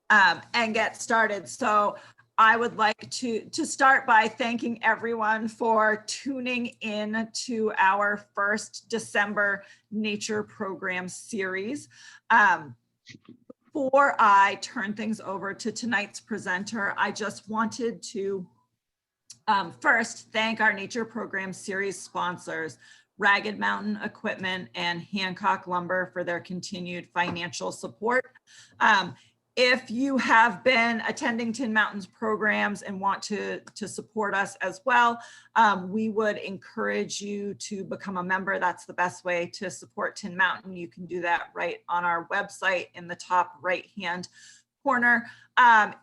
and get started. So I would like to start by thanking everyone for tuning in to our first December Nature Program series. Before I turn things over to tonight's presenter, I just wanted to first thank our Nature Program series sponsors, Ragged Mountain Equipment and Hancock Lumber, for their continued financial support. If you have been attending Tin Mountain's programs and want to support us as well, we would encourage you to become a member. That's the best way to support Tin Mountain. You can do that right on our website in the top right-hand corner.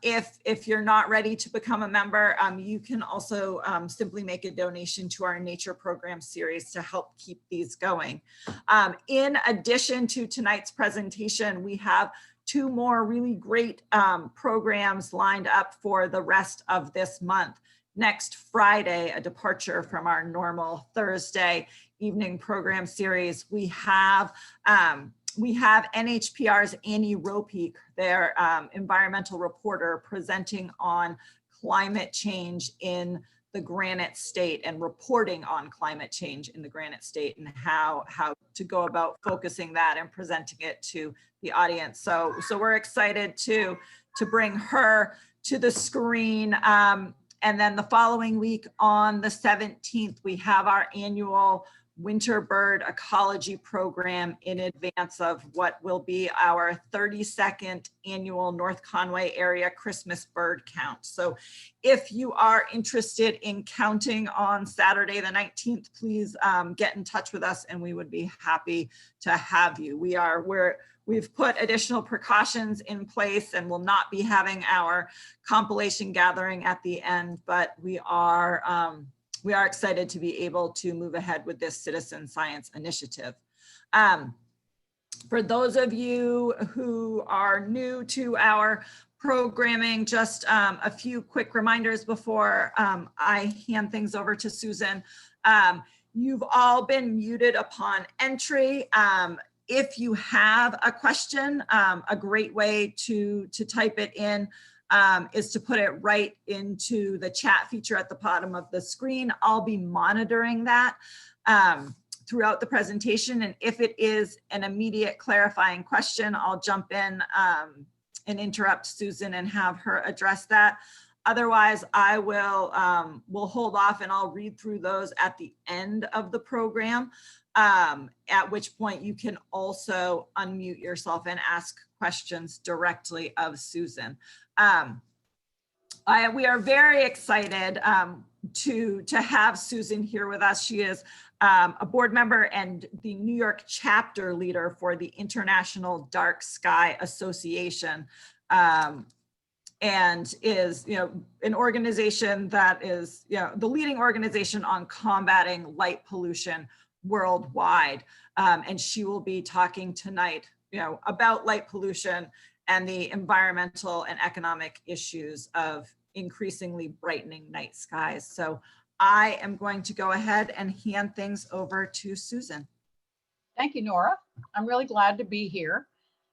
If you're not ready to become a member, you can also simply make a donation to our Nature Program series to help keep these going. In addition to tonight's presentation, we have two more really great programs lined up for the rest of this month. Next Friday, a departure from our normal Thursday evening program series, we have NHPR's Annie Ropeek, their environmental reporter, presenting on climate change in the Granite State and reporting on climate change in the Granite State and how to go about focusing that and presenting it to the audience. So we're excited to bring her to the screen. And then the following week on the 17th, we have our annual Winter Bird Ecology Program in advance of what will be our 32nd annual North Conway area Christmas bird count. So if you are interested in counting on Saturday the 19th, please get in touch with us and we would be happy to have you. We've put additional precautions in place and will not be having our compilation gathering at the end, but we are excited to be able to move ahead with this citizen science initiative. For those of you who are new to our programming, just a few quick reminders before I hand things over to Susan. You've all been muted upon entry. If you have a question, a great way to type it in is to put it right into the chat feature at the bottom of the screen. I'll be monitoring that throughout the presentation. And if it is an immediate clarifying question, I'll jump in and interrupt Susan and have her address that. Otherwise, I will hold off and I'll read through those at the end of the program, at which point you can also unmute yourself and ask questions directly of Susan. We are very excited to have Susan here with us. She is a board member and the New York chapter leader for the International Dark Sky Association, and is an organization that is the leading organization on combating light pollution worldwide. And she will be talking tonight about light pollution and the environmental and economic issues of increasingly brightening night skies. So I am going to go ahead and hand things over to Susan. Thank you, Nora. I'm really glad to be here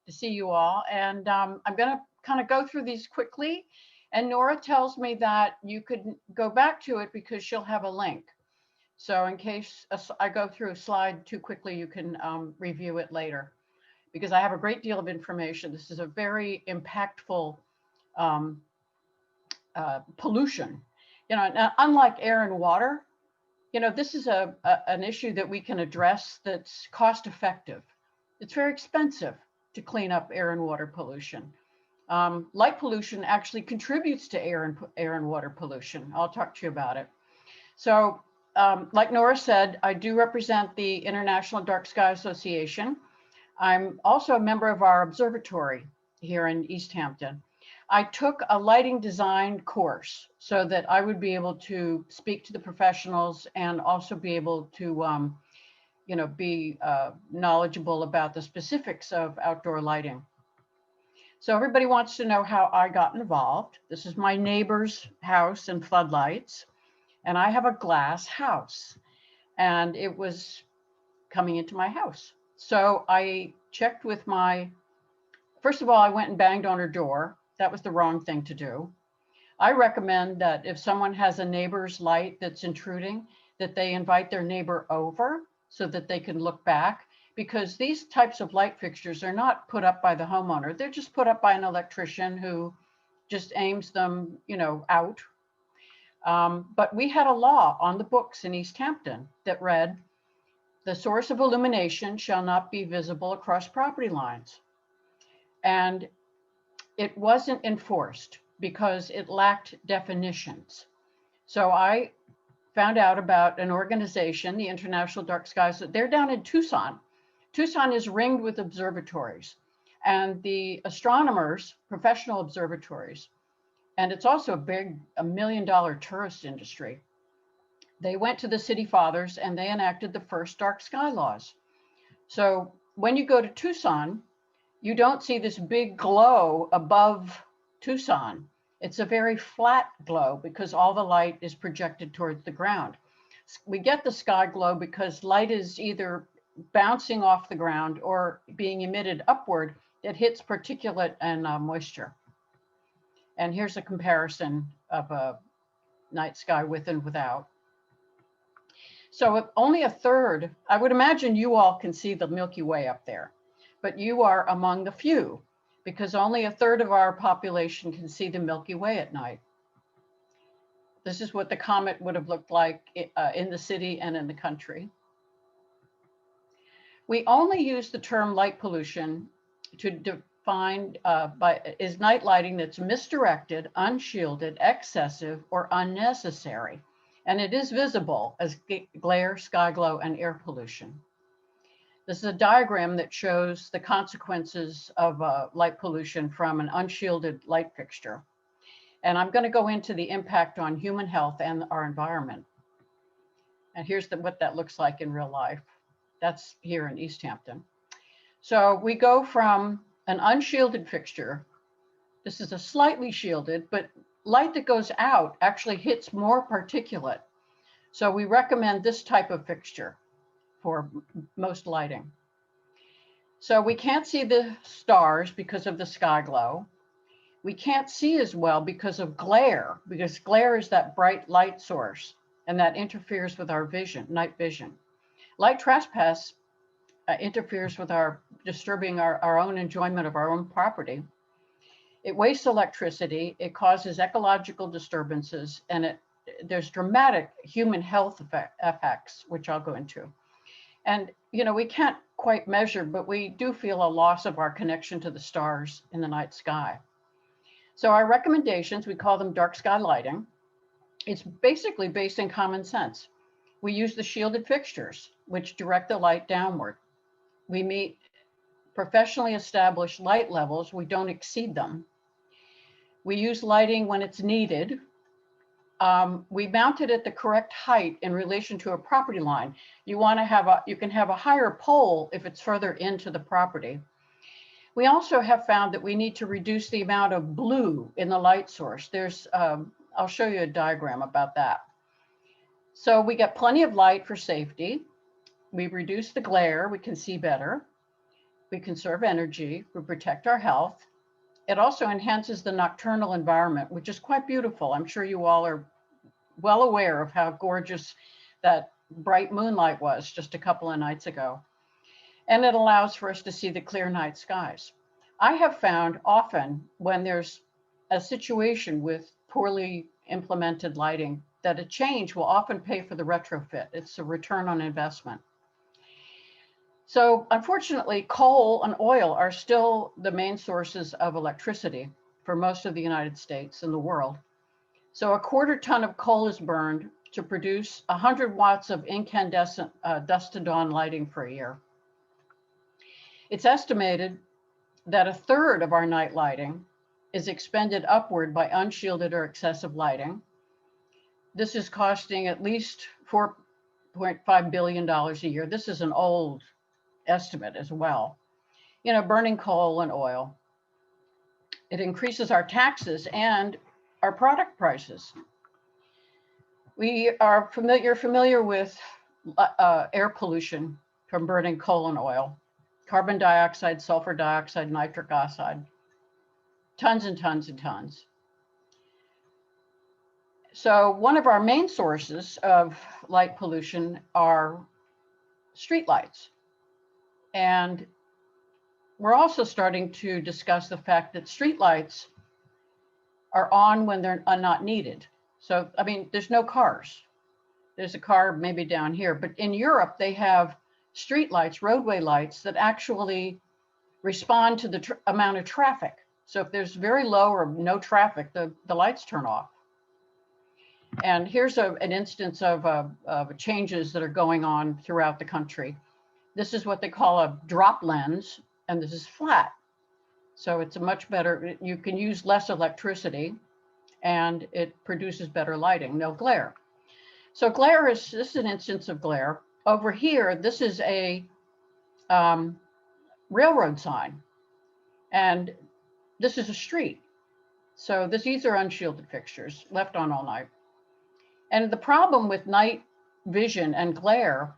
to see you all. And I'm going to kind of go through these quickly. And Nora tells me that you could go back to it because she'll have a link. So in case I go through a slide too quickly, you can review it later, because I have a great deal of information. This is a very impactful pollution. Now, unlike air and water, this is an issue that we can address that's cost effective. It's very expensive to clean up air and water pollution. Light pollution actually contributes to air and water pollution. I'll talk to you about it. So like Nora said, I do represent the International Dark Sky Association. I'm also a member of our observatory here in East Hampton. I took a lighting design course so that I would be able to speak to the professionals and also be able to, be knowledgeable about the specifics of outdoor lighting. So everybody wants to know how I got involved. This is my neighbor's house and floodlights, and I have a glass house, and it was coming into my house. So I checked with first of all, I went and banged on her door That was the wrong thing to do. I recommend that if someone has a neighbor's light that's intruding, that they invite their neighbor over so that they can look back, because these types of light fixtures are not put up by the homeowner. They're just put up by an electrician who just aims them, out. But we had a law on the books in East Hampton that read, the source of illumination shall not be visible across property lines. And it wasn't enforced because it lacked definitions. So I found out about an organization, the International Dark Skies. They're down in Tucson. Tucson is ringed with observatories, and the astronomers, professional observatories, and it's also a $1 million tourist industry. They went to the city fathers and they enacted the first dark sky laws. So when you go to Tucson, you don't see this big glow above Tucson. It's a very flat glow because all the light is projected towards the ground. We get the sky glow because light is either bouncing off the ground or being emitted upward. It hits particulate and moisture. And here's a comparison of a night sky with and without. So only a third, I would imagine you all can see the Milky Way up there, but you are among the few because only a third of our population can see the Milky Way at night. This is what the comet would have looked like in the city and in the country. We only use the term light pollution to define is night lighting that's misdirected, unshielded, excessive, or unnecessary. And it is visible as glare, sky glow, and air pollution. This is a diagram that shows the consequences of light pollution from an unshielded light fixture. And I'm going to go into the impact on human health and our environment. And here's what that looks like in real life. That's here in East Hampton. So we go from an unshielded fixture. This is a slightly shielded, but light that goes out actually hits more particulate. So we recommend this type of fixture for most lighting. So we can't see the stars because of the sky glow. We can't see as well because of glare, because glare is that bright light source and that interferes with our vision, night vision. Light trespass interferes with disturbing our own enjoyment of our own property. It wastes electricity, it causes ecological disturbances, and there's dramatic human health effects, which I'll go into. And we can't quite measure, but we do feel a loss of our connection to the stars in the night sky. So our recommendations, we call them dark sky lighting. It's basically based in common sense. We use the shielded fixtures, which direct the light downward. We meet professionally established light levels. We don't exceed them. We use lighting when it's needed. We mount it at the correct height in relation to a property line. You can have a higher pole if it's further into the property. We also have found that we need to reduce the amount of blue in the light source. I'll show you a diagram about that. So we get plenty of light for safety. We reduce the glare, we can see better. We conserve energy, we protect our health. It also enhances the nocturnal environment, which is quite beautiful. I'm sure you all are well aware of how gorgeous that bright moonlight was just a couple of nights ago. And it allows for us to see the clear night skies. I have found often when there's a situation with poorly implemented lighting that a change will often pay for the retrofit. It's a return on investment. So unfortunately, coal and oil are still the main sources of electricity for most of the United States and the world. So a quarter ton of coal is burned to produce 100 watts of incandescent dusk to dawn lighting for a year. It's estimated that a third of our night lighting is expended upward by unshielded or excessive lighting. This is costing at least $4.5 billion a year. This is an old estimate as well. Burning coal and oil. It increases our taxes and our product prices. You're familiar with air pollution from burning coal and oil. Carbon dioxide, sulfur dioxide, nitric oxide. tons and tons and tons. So one of our main sources of light pollution are streetlights. And we're also starting to discuss the fact that streetlights are on when they're not needed. So, I mean, there's no cars. There's a car maybe down here, but in Europe, they have streetlights, roadway lights that actually respond to the amount of traffic. So if there's very low or no traffic, the lights turn off. And here's an instance of changes that are going on throughout the country. This is what they call a drop lens, and this is flat. So it's a much better, you can use less electricity and it produces better lighting, no glare. So glare this is an instance of glare. Over here, this is a railroad sign, and this is a street. So these are unshielded fixtures left on all night. And the problem with night vision and glare,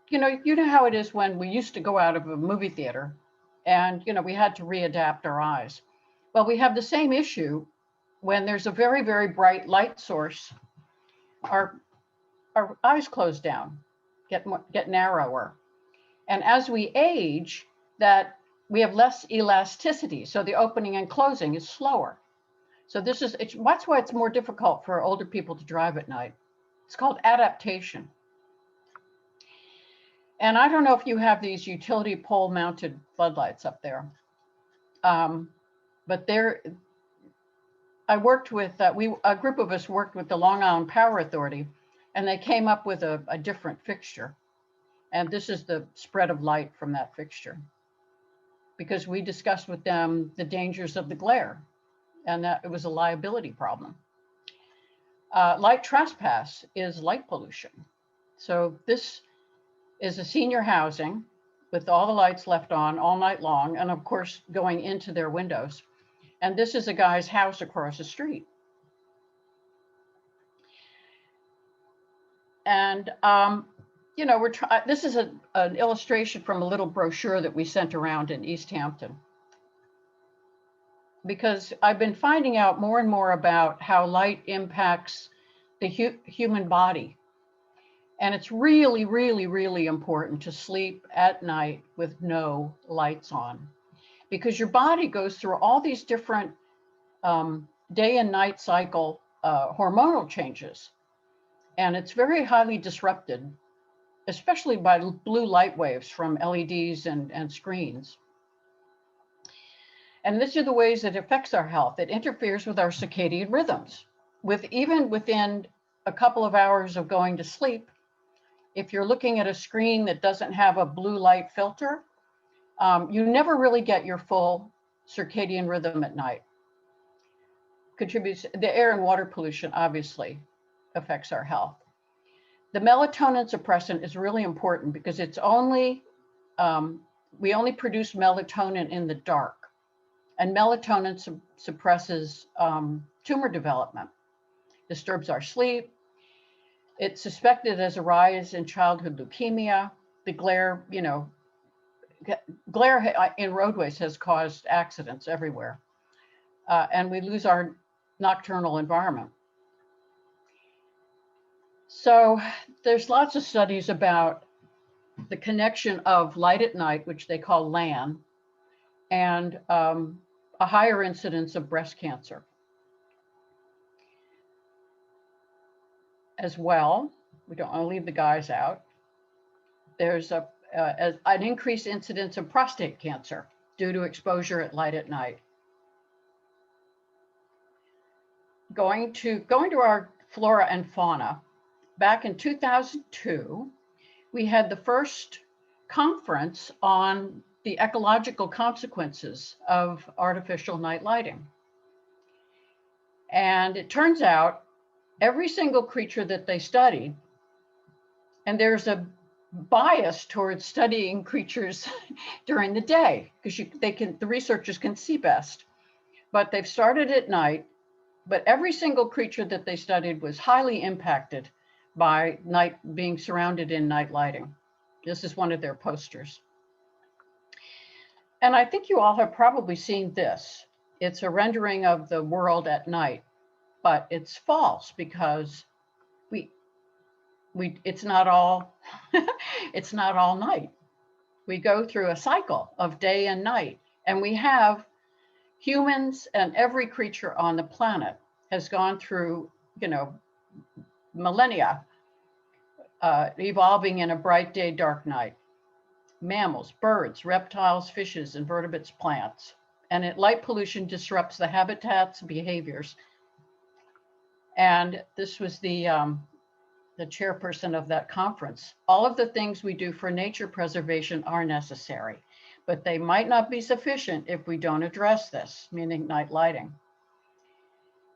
you know how it is when we used to go out of a movie theater and, we had to readapt our eyes. Well, we have the same issue when there's a very, very bright light source. Our eyes close down, get narrower. And as we age, that we have less elasticity. So the opening and closing is slower. So that's why it's more difficult for older people to drive at night. It's called adaptation. And I don't know if you have these utility pole mounted floodlights up there, but I worked with, a group of us worked with the Long Island Power Authority, and they came up with a different fixture. And this is the spread of light from that fixture, because we discussed with them the dangers of the glare, and that it was a liability problem. Light trespass is light pollution. So this is a senior housing with all the lights left on all night long, and of course going into their windows. And this is a guy's house across the street. And this is an illustration from a little brochure that we sent around in East Hampton, because I've been finding out more and more about how light impacts the human body. And it's really, really, really important to sleep at night with no lights on, because your body goes through all these different day and night cycle hormonal changes. And it's very highly disrupted, especially by blue light waves from LEDs and screens. And these are the ways it affects our health. It interferes with our circadian rhythms. Even within a couple of hours of going to sleep, if you're looking at a screen that doesn't have a blue light filter, you never really get your full circadian rhythm at night. Contributes, the air and water pollution obviously affects our health. The melatonin suppressant is really important because it's only, we only produce melatonin in the dark, and melatonin suppresses tumor development, disturbs our sleep. It's suspected as a rise in childhood leukemia. The glare, glare in roadways has caused accidents everywhere. And we lose our nocturnal environment. So there's lots of studies about the connection of light at night, which they call LAN, and a higher incidence of breast cancer. As well, we don't want to leave the guys out, there's an increased incidence of prostate cancer due to exposure at light at night. Going to our flora and fauna, back in 2002, we had the first conference on the ecological consequences of artificial night lighting. And it turns out every single creature that they studied, and there's a bias towards studying creatures during the day because the researchers can see best, but they've started at night. But every single creature that they studied was highly impacted by being surrounded in night lighting. This is one of their posters. And I think you all have probably seen this. it's a rendering of the world at night, but it's false because it's not all it's not all night. We go through a cycle of day and night, and we have humans, and every creature on the planet has gone through, millennia, evolving in a bright day, dark night. Mammals, birds, reptiles, fishes, invertebrates, plants. And light pollution disrupts the habitats, behaviors. And this was the chairperson of that conference. All of the things we do for nature preservation are necessary, but they might not be sufficient if we don't address this, meaning night lighting.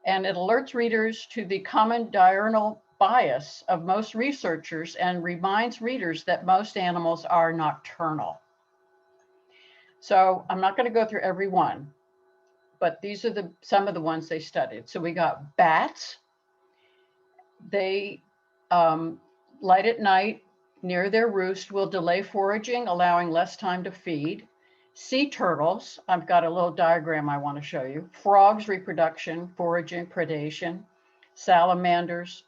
And it alerts readers to the common diurnal bias of most researchers and reminds readers that most animals are nocturnal. So I'm not going to go through every one, but these are some of the ones they studied. So we got bats. They light at night near their roost will delay foraging, allowing less time to feed. Sea turtles, I've got a little diagram I want to show you. Frogs, reproduction, foraging, predation. Salamanders,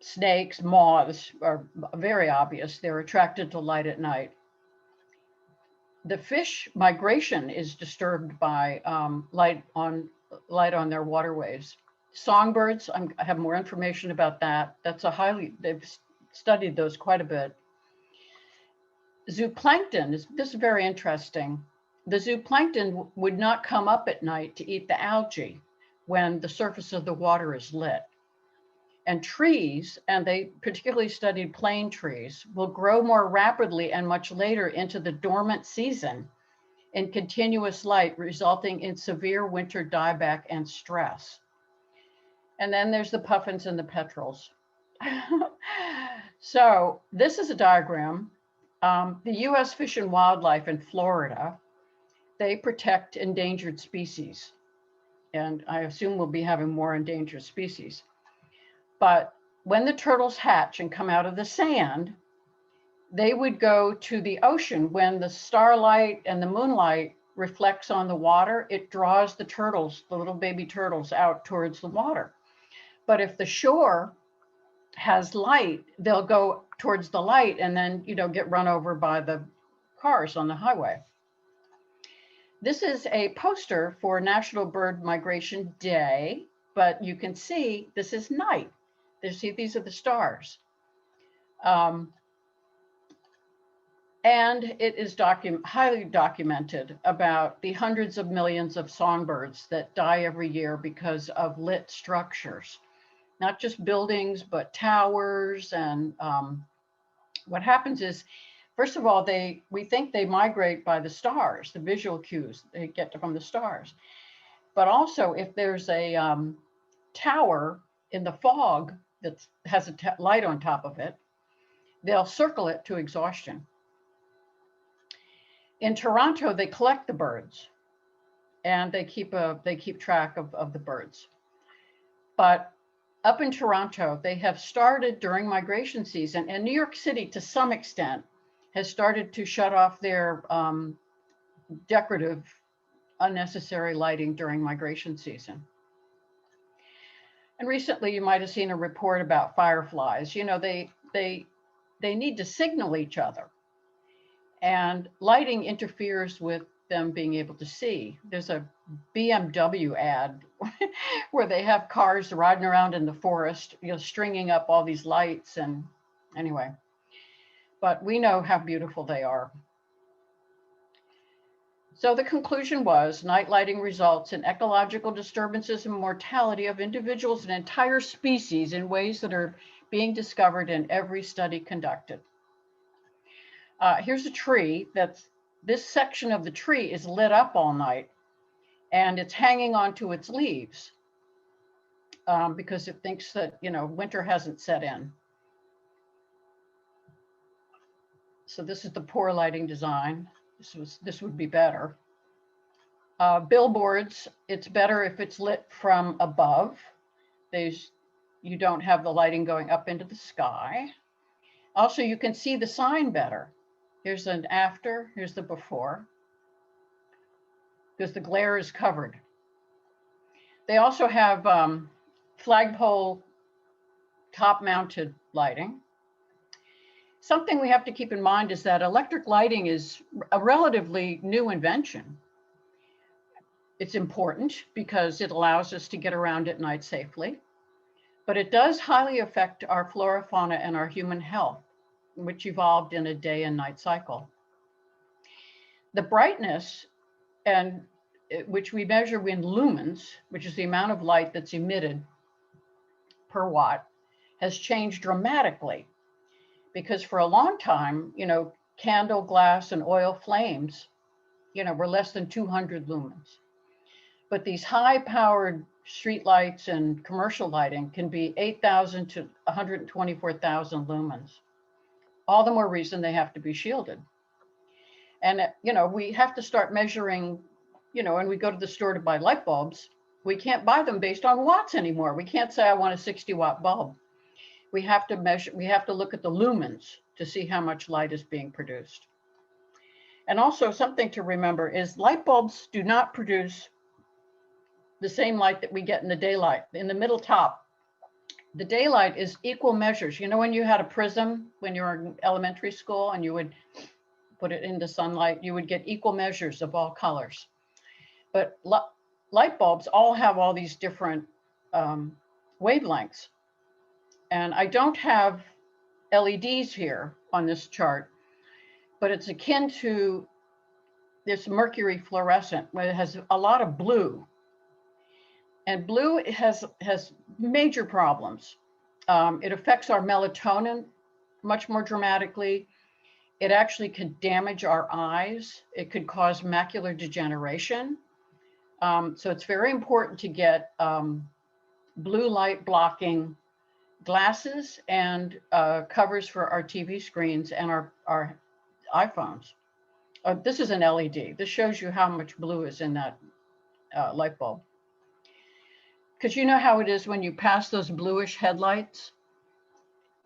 snakes, moths are very obvious. They're attracted to light at night. The fish migration is disturbed by light on their waterways. Songbirds, I have more information about that. They've studied those quite a bit. Zooplankton, this is very interesting. The zooplankton would not come up at night to eat the algae when the surface of the water is lit. And trees, and they particularly studied plane trees, will grow more rapidly and much later into the dormant season in continuous light, resulting in severe winter dieback and stress. And then there's the puffins and the petrels. So this is a diagram. The US Fish and Wildlife in Florida, they protect endangered species. And I assume we'll be having more endangered species. But when the turtles hatch and come out of the sand, they would go to the ocean. When the starlight and the moonlight reflects on the water, it draws the turtles, the little baby turtles, out towards the water. But if the shore has light, they'll go towards the light and then, get run over by the cars on the highway. This is a poster for National Bird Migration Day, but you can see this is night. These are the stars. And it is highly documented about the hundreds of millions of songbirds that die every year because of lit structures. Not just buildings, but towers. And what happens is, first of all, we think they migrate by the stars, the visual cues they get from the stars. But also, if there's a tower in the fog that has a light on top of it, they'll circle it to exhaustion. In Toronto, they collect the birds, and they keep track of the birds. But up in Toronto, they have started during migration season, and New York City, to some extent, has started to shut off their decorative, unnecessary lighting during migration season. And recently, you might have seen a report about fireflies. They need to signal each other, and lighting interferes with them being able to see. There's a BMW ad where they have cars riding around in the forest, stringing up all these lights. And anyway, but we know how beautiful they are. So the conclusion was night lighting results in ecological disturbances and mortality of individuals and entire species in ways that are being discovered in every study conducted. Here's a tree this section of the tree is lit up all night, and it's hanging onto its leaves because it thinks that, winter hasn't set in. So this is the poor lighting design. This would be better. Billboards, it's better if it's lit from above. You don't have the lighting going up into the sky. Also, you can see the sign better. Here's an after, here's the before. because the glare is covered. They also have flagpole top-mounted lighting. Something we have to keep in mind is that electric lighting is a relatively new invention. It's important because it allows us to get around at night safely, but it does highly affect our flora, fauna, and our human health, which evolved in a day and night cycle. The brightness, and which we measure in lumens, which is the amount of light that's emitted per watt, has changed dramatically. Because for a long time, candle, glass, and oil flames, were less than 200 lumens. But these high-powered street lights and commercial lighting can be 8,000 to 124,000 lumens. All the more reason they have to be shielded. And, we have to start measuring, when we go to the store to buy light bulbs, we can't buy them based on watts anymore. We can't say I want a 60-watt bulb. We have to measure, we have to look at the lumens to see how much light is being produced. And also something to remember is light bulbs do not produce the same light that we get in the daylight. In the middle top, the daylight is equal measures. When you had a prism when you were in elementary school and you would put it into sunlight, you would get equal measures of all colors. But light bulbs all have all these different wavelengths. And I don't have LEDs here on this chart, but it's akin to this mercury fluorescent, where it has a lot of blue. And blue has major problems. It affects our melatonin much more dramatically. It actually could damage our eyes. It could cause macular degeneration. So it's very important to get blue light blocking glasses and covers for our TV screens and our iPhones. This is an LED. This shows you how much blue is in that light bulb. Because you know how it is when you pass those bluish headlights,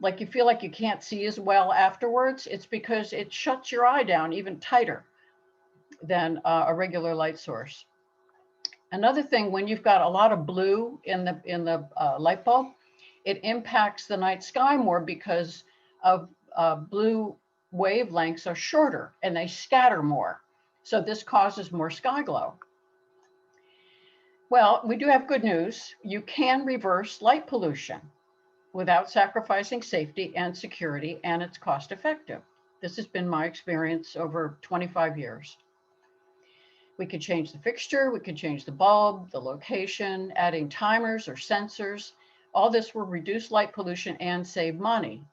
like you feel like you can't see as well afterwards. It's because it shuts your eye down even tighter than a regular light source. Another thing, when you've got a lot of blue in the light bulb, it impacts the night sky more because of blue wavelengths are shorter and they scatter more. So this causes more sky glow. Well, we do have good news. You can reverse light pollution without sacrificing safety and security, and it's cost effective. This has been my experience over 25 years. We could change the fixture, we could change the bulb, the location, adding timers or sensors. All this will reduce light pollution and save money.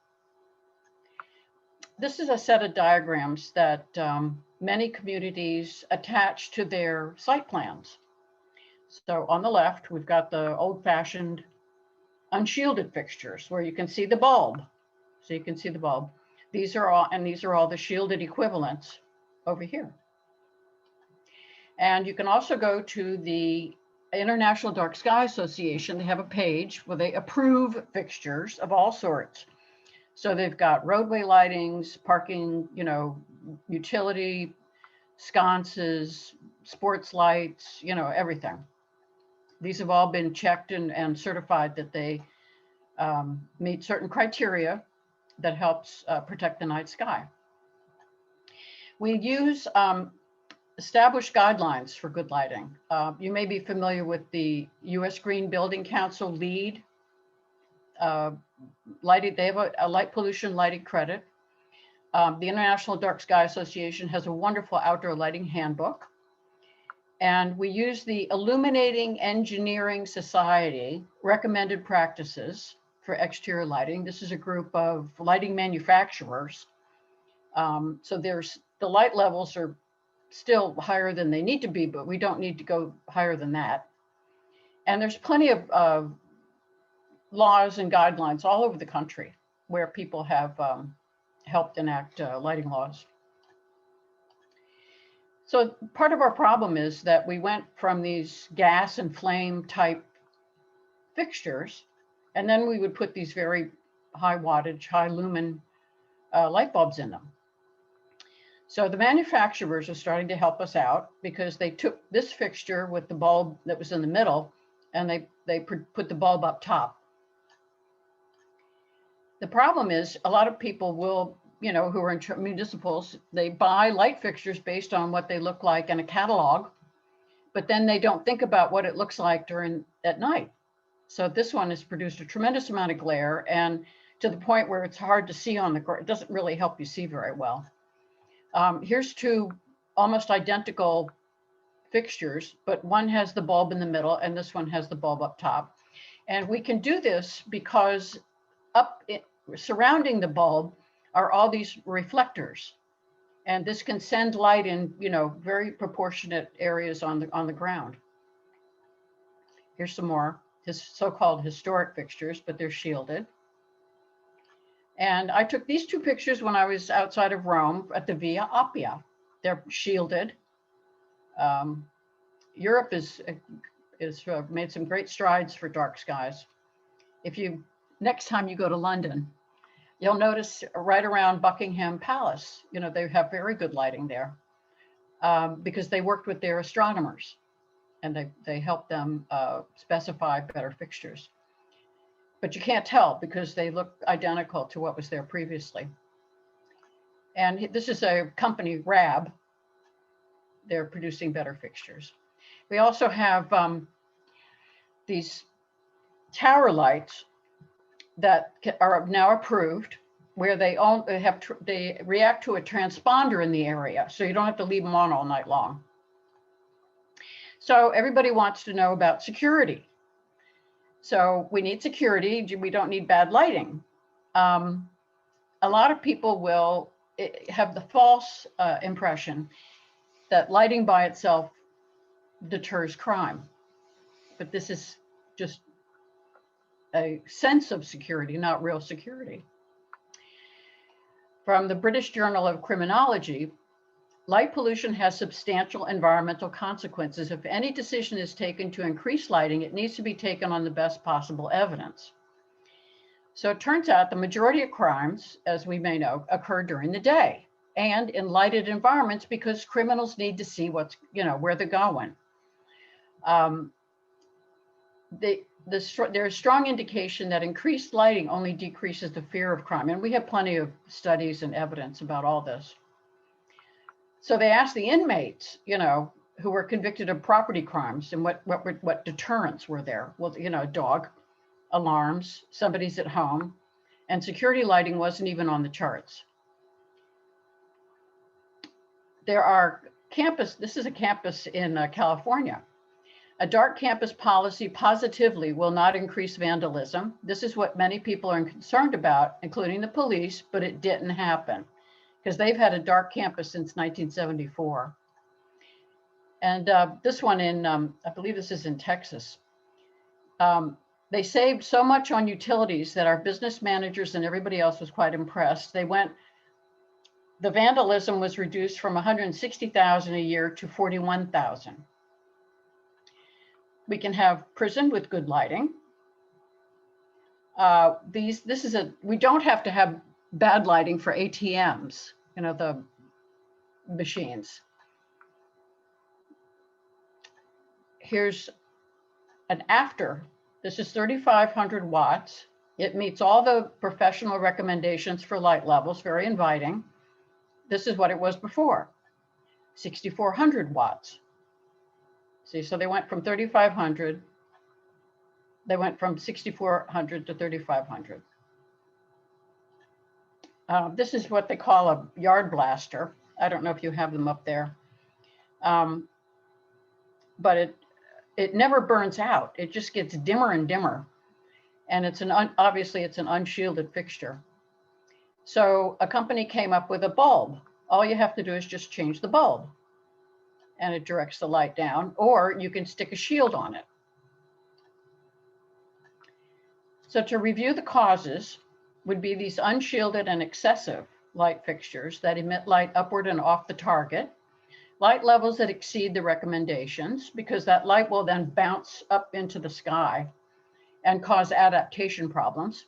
This is a set of diagrams that many communities attach to their site plans. So on the left, we've got the old-fashioned unshielded fixtures where you can see the bulb. So you can see the bulb. These are all the shielded equivalents over here. And you can also go to the International Dark Sky Association. They have a page where they approve fixtures of all sorts. So they've got roadway lightings, parking, utility, sconces, sports lights, everything. These have all been checked and certified that they meet certain criteria that helps protect the night sky. We use established guidelines for good lighting. You may be familiar with the U.S. Green Building Council LEED lighting. They have a light pollution lighting credit. The International Dark Sky Association has a wonderful outdoor lighting handbook. And we use the Illuminating Engineering Society recommended practices for exterior lighting. This is a group of lighting manufacturers. So the light levels are still higher than they need to be, but we don't need to go higher than that. And there's plenty of laws and guidelines all over the country where people have helped enact lighting laws. So part of our problem is that we went from these gas and flame type fixtures, and then we would put these very high wattage, high lumen light bulbs in them. So the manufacturers are starting to help us out because they took this fixture with the bulb that was in the middle and they put the bulb up top. The problem is a lot of people will, you know, who are in municipals, they buy light fixtures based on what they look like in a catalog, but then they don't think about what it looks like at night. So this one has produced a tremendous amount of glare, and to the point where it's hard to see on the ground. It doesn't really help you see very well. Here's two almost identical fixtures, but one has the bulb in the middle and this one has the bulb up top. And we can do this because surrounding the bulb are all these reflectors. And this can send light in, you know, very proportionate areas on the ground. Here's some more so-called historic fixtures, but they're shielded. And I took these two pictures when I was outside of Rome at the Via Appia. They're shielded. Europe is made some great strides for dark skies. Next time you go to London, you'll notice right around Buckingham Palace, you know, they have very good lighting there because they worked with their astronomers and they helped them specify better fixtures. But you can't tell because they look identical to what was there previously. And this is a company, RAB. They're producing better fixtures. We also have these tower lights that are now approved, where they react to a transponder in the area, so you don't have to leave them on all night long. So everybody wants to know about security. So we need security. We don't need bad lighting. A lot of people will have the false impression that lighting by itself deters crime. But this is just a sense of security, not real security. From the British Journal of Criminology, light pollution has substantial environmental consequences. If any decision is taken to increase lighting, it needs to be taken on the best possible evidence. So it turns out the majority of crimes, as we may know, occur during the day and in lighted environments because criminals need to see what's, you know, where they're going. There's strong indication that increased lighting only decreases the fear of crime. And we have plenty of studies and evidence about all this. So they asked the inmates, you know, who were convicted of property crimes and what deterrents were there. Well, you know, dog, alarms, somebody's at home, and security lighting wasn't even on the charts. There are this is a campus in California. A dark campus policy positively will not increase vandalism. This is what many people are concerned about, including the police, but it didn't happen because they've had a dark campus since 1974. And this one I believe this is in Texas. They saved so much on utilities that our business managers and everybody else was quite impressed. The vandalism was reduced from 160,000 a year to 41,000. We can have prison with good lighting. We don't have to have bad lighting for ATMs, you know, the machines. Here's an after. This is 3,500 watts. It meets all the professional recommendations for light levels, very inviting. This is what it was before, 6,400 watts. See, so they went from 3,500, they went from 6,400 to 3,500. This is what they call a yard blaster. I don't know if you have them up there, but it never burns out. It just gets dimmer and dimmer. And obviously it's an unshielded fixture. So a company came up with a bulb. All you have to do is just change the bulb and it directs the light down, or you can stick a shield on it. So to review the causes would be these unshielded and excessive light fixtures that emit light upward and off the target, light levels that exceed the recommendations, because that light will then bounce up into the sky and cause adaptation problems,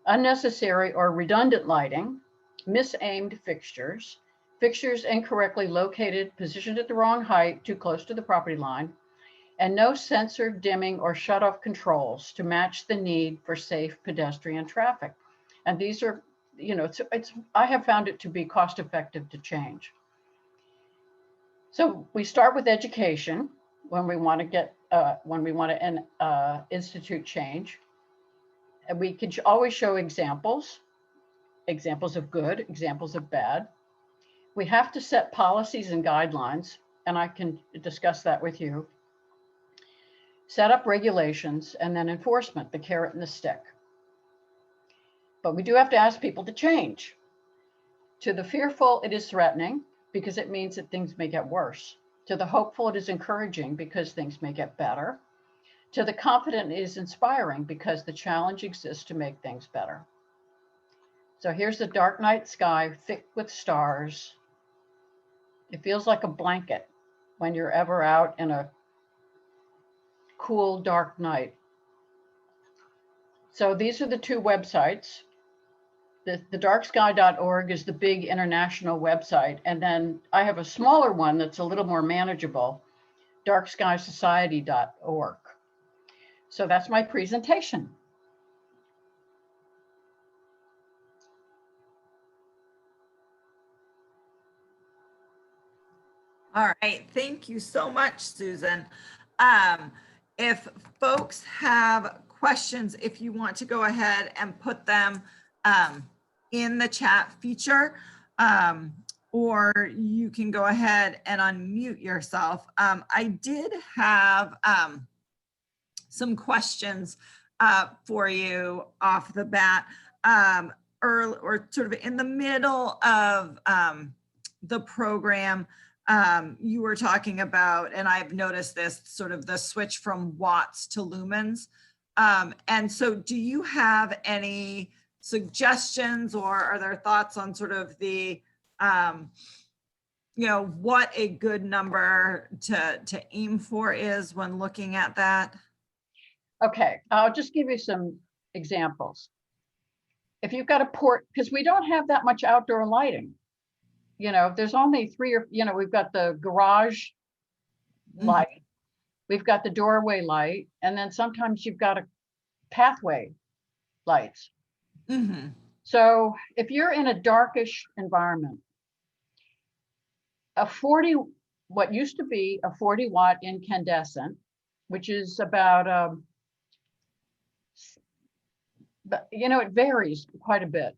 unnecessary or redundant lighting, misaimed fixtures, fixtures incorrectly located, positioned at the wrong height, too close to the property line, and no sensor dimming or shut-off controls to match the need for safe pedestrian traffic. And these are, you know, I have found it to be cost-effective to change. So we start with education when we want to get, institute change. And we can always show examples of good, examples of bad. We have to set policies and guidelines, and I can discuss that with you. Set up regulations, and then enforcement, the carrot and the stick. But we do have to ask people to change. To the fearful, it is threatening because it means that things may get worse. To the hopeful, it is encouraging because things may get better. To the confident, it is inspiring because the challenge exists to make things better. So here's the dark night sky, thick with stars. It feels like a blanket when you're ever out in a cool, dark night. So these are the two websites. The darksky.org is the big international website. And then I have a smaller one that's a little more manageable, darkskysociety.org. So that's my presentation. All right, thank you so much, Susan. If folks have questions, if you want to go ahead and put them in the chat feature, or you can go ahead and unmute yourself. I did have some questions for you off the bat, early, or sort of in the middle of the program. You were talking about, and I've noticed this, sort of the switch from watts to lumens. And so do you have any suggestions, or are there thoughts on sort of the, you know, what a good number to aim for is when looking at that? Okay, I'll just give you some examples. If you've got a port, because we don't have that much outdoor lighting. You know, there's only 3 or, you know, we've got the garage light, we've got the doorway light, and then sometimes you've got a pathway lights. So if you're in a darkish environment, what used to be a 40 watt incandescent, which is about, but you know, it varies quite a bit.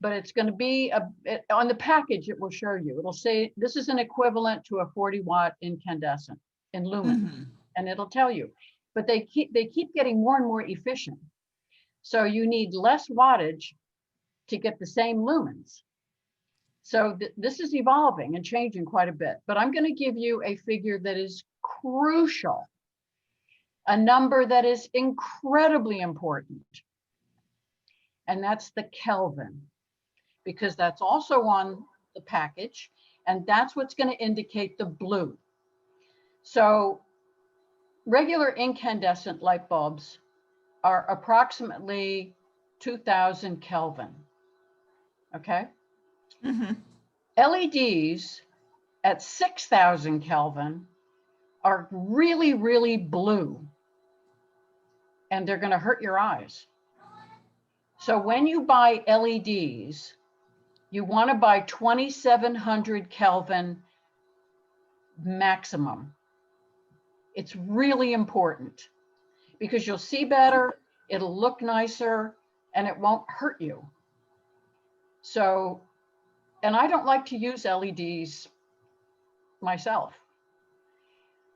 But it's going to be on the package, it will show you. It'll say this is an equivalent to a 40 watt incandescent in lumens, and it'll tell you. But they keep getting more and more efficient. So you need less wattage to get the same lumens. So this is evolving and changing quite a bit. But I'm going to give you a figure that is crucial, a number that is incredibly important, and that's the Kelvin, because that's also on the package, and that's what's going to indicate the blue. So regular incandescent light bulbs are approximately 2000 Kelvin, okay? LEDs at 6000 Kelvin are really, really blue, and they're going to hurt your eyes. So when you buy LEDs, you want to buy 2700 Kelvin maximum. It's really important because you'll see better, it'll look nicer, and it won't hurt you. So, and I don't like to use LEDs myself.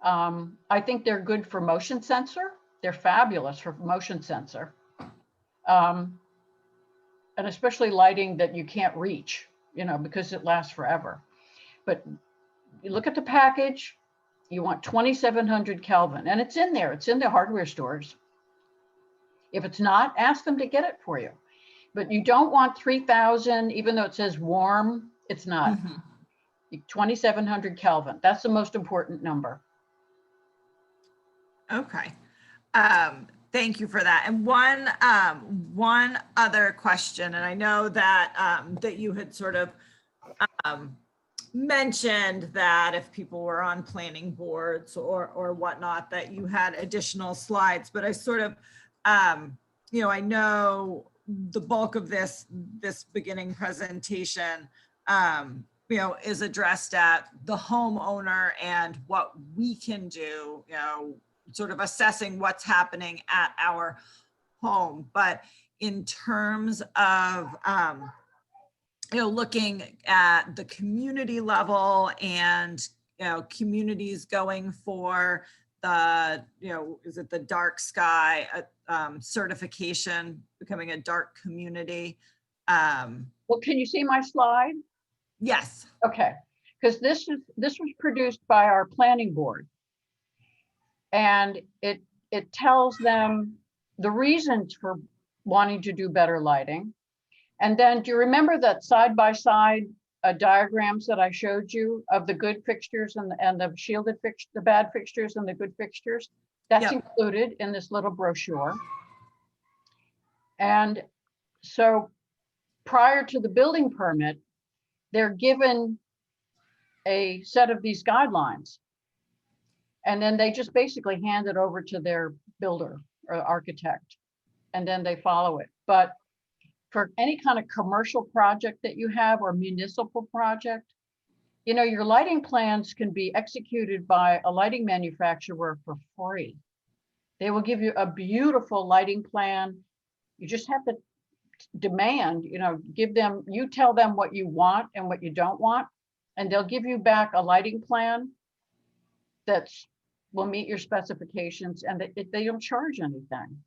I think they're good for motion sensor. They're fabulous for motion sensor. And especially lighting that you can't reach, you know, because it lasts forever. But you look at the package, you want 2700 Kelvin, and it's in there. It's in the hardware stores. If it's not, ask them to get it for you. But you don't want 3000, even though it says warm, it's not. 2700 Kelvin, that's the most important number. Okay. Thank you for that. And one other question, and I know that that you had sort of mentioned that if people were on planning boards or whatnot, that you had additional slides, but I sort of, you know, I know the bulk of this beginning presentation, you know, is addressed at the homeowner and what we can do, you know, sort of assessing what's happening at our home. But in terms of, you know, looking at the community level and, you know, communities going for the, you know, is it the dark sky certification, becoming a dark community? Well, can you see my slide? Yes. Okay, because this was produced by our planning board. And it tells them the reasons for wanting to do better lighting. And then do you remember that side-by-side diagrams that I showed you of the good fixtures and the shielded fixtures, the bad fixtures and the good fixtures? That's Yep. included in this little brochure. And so prior to the building permit, they're given a set of these guidelines. And then they just basically hand it over to their builder or architect, and then they follow it. But for any kind of commercial project that you have or municipal project, you know, your lighting plans can be executed by a lighting manufacturer for free. They will give you a beautiful lighting plan. You just have to demand, you know, give them, you tell them what you want and what you don't want, and they'll give you back a lighting plan that's will meet your specifications, and they don't charge anything.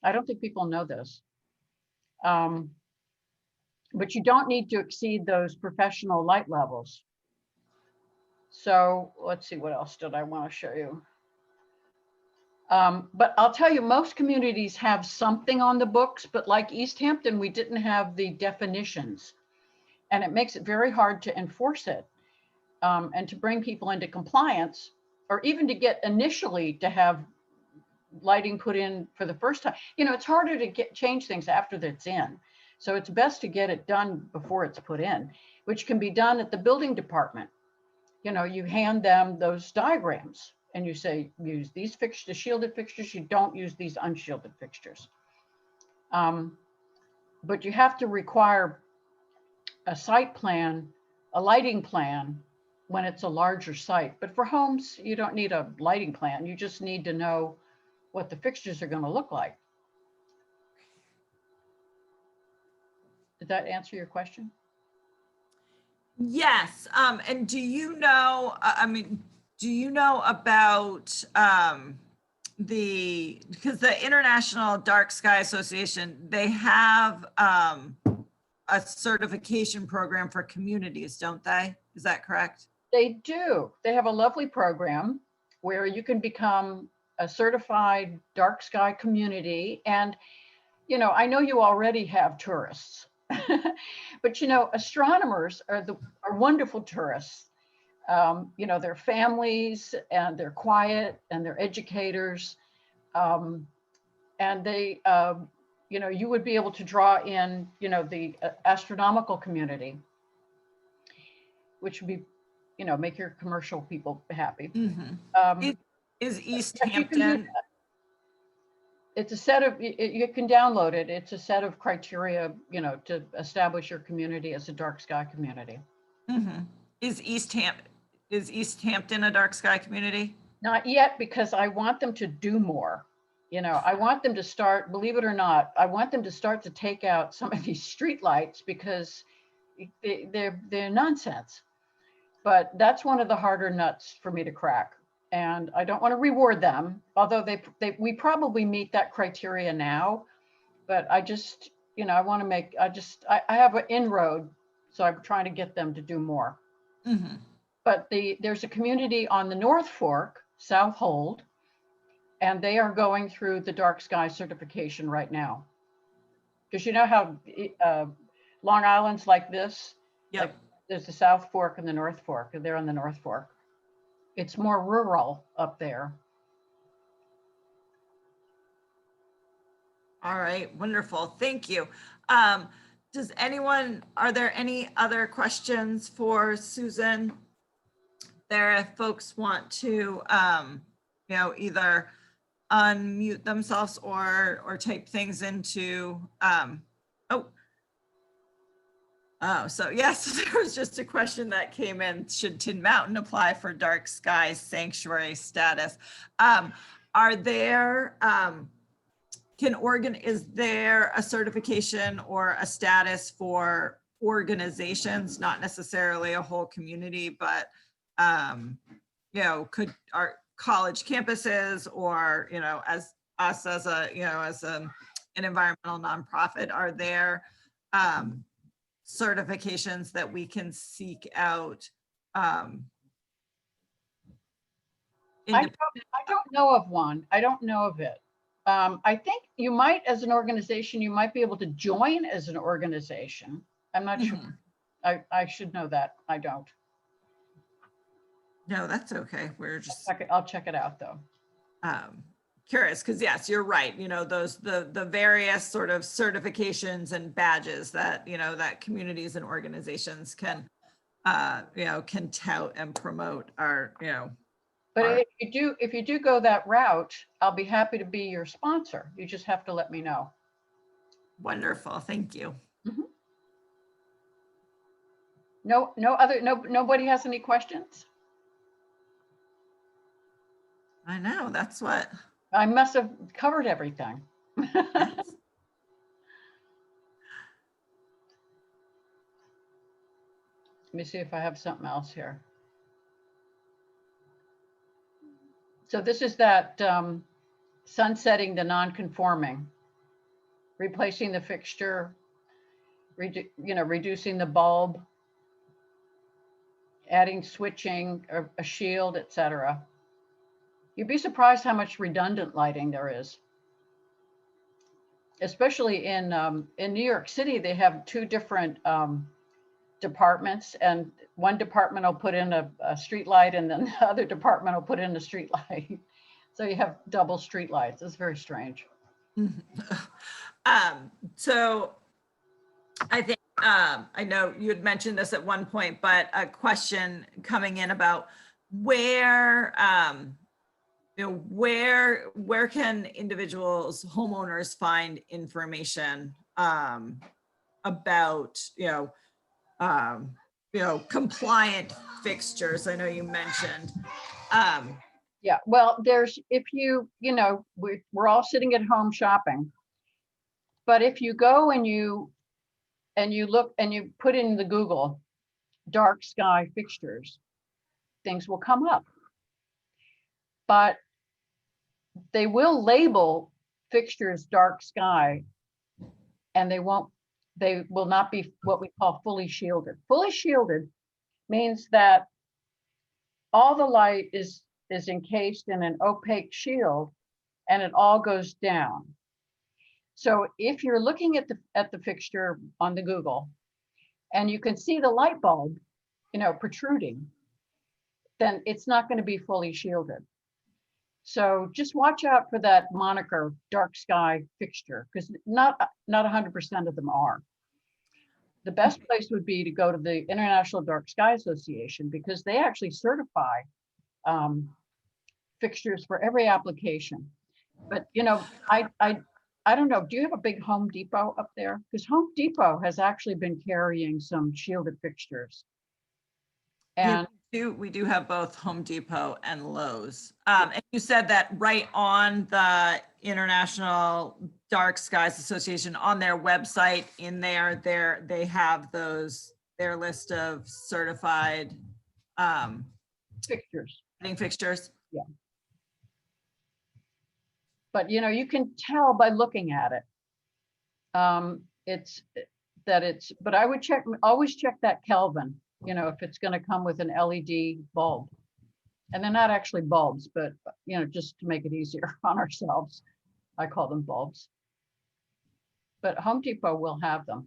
I don't think people know this. But you don't need to exceed those professional light levels. So let's see, what else did I want to show you? But I'll tell you, most communities have something on the books, but like East Hampton, we didn't have the definitions. And it makes it very hard to enforce it and to bring people into compliance, or even to get initially to have lighting put in for the first time. You know, it's harder to change things after it's in. So it's best to get it done before it's put in, which can be done at the building department. You know, you hand them those diagrams and you say, use these fixtures, shielded fixtures, you don't use these unshielded fixtures. But you have to require a site plan, a lighting plan when it's a larger site. But for homes, you don't need a lighting plan. You just need to know what the fixtures are going to look like. Did that answer your question? Yes. And do you know, I mean, do you know about because the International Dark Sky Association, they have a certification program for communities, don't they? Is that correct? They do. They have a lovely program where you can become a certified dark sky community. And, you know, I know you already have tourists, but, you know, astronomers are wonderful tourists. You know, they're families and they're quiet and they're educators. And they, you know, you would be able to draw in, you know, the astronomical community, which would be, you know, make your commercial people happy. Mm-hmm. Is East Hampton? It's a set of, you can download it. It's a set of criteria, you know, to establish your community as a dark sky community. Mm-hmm. Is East Hampton a dark sky community? Not yet, because I want them to do more. You know, I want them to start, believe it or not, I want them to start to take out some of these street lights because they're nonsense. But that's one of the harder nuts for me to crack. And I don't want to reward them, although we probably meet that criteria now. But I just, you know, I want to make, I have an inroad, so I'm trying to get them to do more. Mm-hmm. But there's a community on the North Fork, South Hold, and they are going through the dark sky certification right now. Because you know how Long Island's like this? Yep. Like there's the South Fork and the North Fork, and they're on the North Fork. It's more rural up there. All right, wonderful. Thank you. Are there any other questions for Susan? There, if folks want to, either unmute themselves or type things into, so yes, there was just a question that came in. Should Tin Mountain apply for dark sky sanctuary status? Are there, is there a certification or a status for organizations, not necessarily a whole community, but, are college campuses or, as us as an environmental nonprofit, are there, certifications that we can seek out? I don't know of one. I don't know of it. I think you might, as an organization, you might be able to join as an organization. I'm not sure. I should know that. I don't. No, that's okay. We're just I'll check it out though. Curious, because yes, you're right. Those the various sort of certifications and badges that that communities and organizations can can tout and promote our But if you do go that route, I'll be happy to be your sponsor. You just have to let me know. Wonderful, thank you. Mm-hmm. Nobody has any questions? I know, that's what. I must have covered everything. Yes. Let me see if I have something else here. So this is that sunsetting the non-conforming, replacing the fixture, reducing the bulb, adding switching, a shield, etc. You'd be surprised how much redundant lighting there is. Especially in New York City, they have two different departments, and one department will put in a street light, and then the other department will put in a street light. So you have double street lights. It's very strange. So I think I know you had mentioned this at one point, but a question coming in about where where can individuals, homeowners, find information about compliant fixtures? I know you mentioned. Yeah, well, there's, if we're all sitting at home shopping, but if you go and you look and you put in the Google dark sky fixtures, things will come up. But they will label fixtures dark sky, and they will not be what we call fully shielded. Fully shielded means that all the light is encased in an opaque shield, and it all goes down. So if you're looking at the fixture on the Google and you can see the light bulb, protruding, then it's not going to be fully shielded. So just watch out for that moniker, dark sky fixture, because not 100% of them are. The best place would be to go to the International Dark Sky Association, because they actually certify fixtures for every application. But I don't know, do you have a big Home Depot up there? Because Home Depot has actually been carrying some shielded fixtures. And we do have both Home Depot and Lowe's. And you said that right on the International Dark Skies Association, on their website, in there, they have their list of certified fixtures. Fixtures. Yeah. But you can tell by looking at it. But I would always check that Kelvin, if it's going to come with an LED bulb. And they're not actually bulbs, but just to make it easier on ourselves, I call them bulbs. But Home Depot will have them.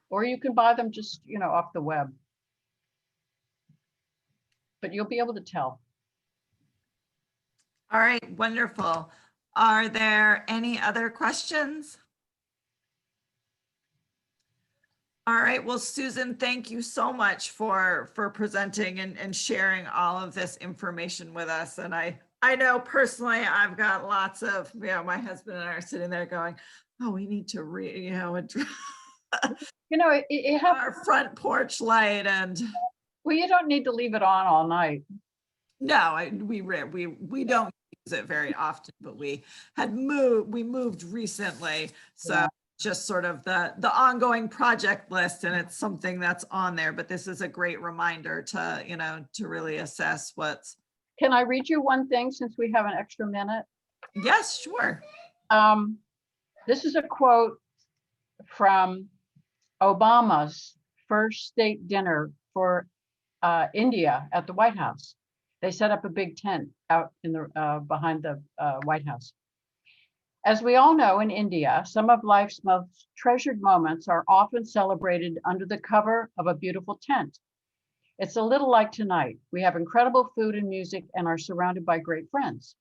Or you can buy them just, off the web. But you'll be able to tell. All right, wonderful. Are there any other questions? All right. Well, Susan, thank you so much for presenting and sharing all of this information with us. And I know personally, I've got lots of, my husband and I are sitting there going, oh, we need to address It helps. our front porch light. And Well, you don't need to leave it on all night. no, we don't use it very often, but we moved recently. So Yeah. just sort of the ongoing project list, and it's something that's on there, but this is a great reminder to, to really assess what's. Can I read you one thing since we have an extra minute? Yes, sure. This is a quote from Obama's first state dinner for India at the White House. They set up a big tent out in the behind the White House. As we all know, in India, some of life's most treasured moments are often celebrated under the cover of a beautiful tent. It's a little like tonight. We have incredible food and music and are surrounded by great friends.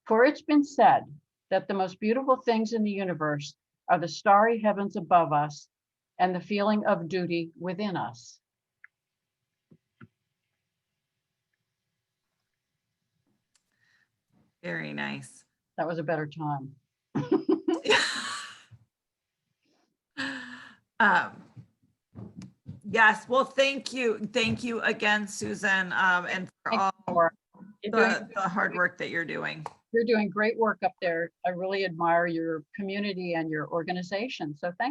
For it's been said that the most beautiful things in the universe are the starry heavens above us and the feeling of duty within us. Very nice. That was a better time. Yes, well, thank you again, Susan, and for all the hard work that you're doing. You're doing great work up there. I really admire your community and your organization, so thank you.